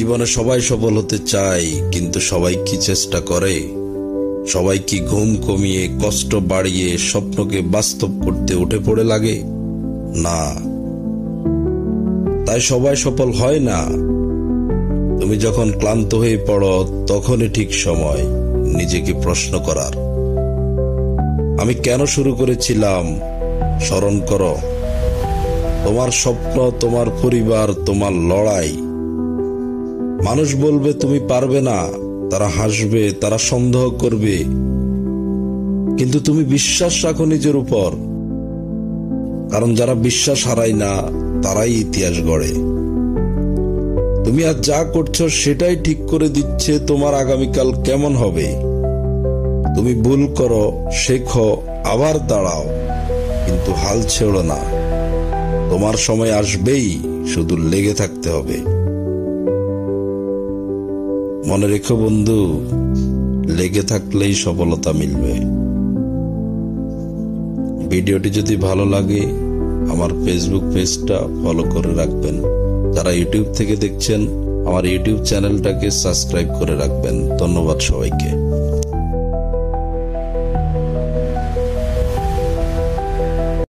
জীবনে সবাই সফল হতে চায়, কিন্তু সবাই কি চেষ্টা করে? সবাই কি ঘুম কমিয়ে, কষ্ট বাড়িয়ে স্বপ্নকে বাস্তব করতে উঠে পড়ে লাগে? না, তাই সবাই সফল হয় না। তুমি যখন ক্লান্ত হয়ে পড়ো, তখনই ঠিক সময় নিজেকে প্রশ্ন করার। আমি কেন শুরু করেছিলাম? স্মরণ করো, তোমার স্বপ্ন, তোমার পরিবার, তোমার লড়াই। মানুষ বলবে তুমি পারবে না, তারা হাসবে, তারা সন্দেহ করবে, কিন্তু তুমি বিশ্বাস রাখো নিজের উপর। কারণ যারা বিশ্বাস হারায় না, তারাই ইতিহাস গড়ে। তুমি আজ যা করছো সেটাই ঠিক করে দিচ্ছে তোমার আগামীকাল কেমন হবে। তুমি ভুল করো, শেখো, আবার দাঁড়াও, কিন্তু হাল ছেড়ো না। তোমার সময় আসবেই, শুধু লেগে থাকতে হবে। মনে রেখো বন্ধু, লেগে থাকলেই সফলতা মিলবে। ভিডিওটি যদি ভালো লাগে, আমার ফেসবুক পেজটা ফলো করে রাখবেন। যারা ইউটিউব থেকে দেখছেন, আমার ইউটিউব চ্যানেলটাকে সাবস্ক্রাইব করে রাখবেন। ধন্যবাদ সবাইকে।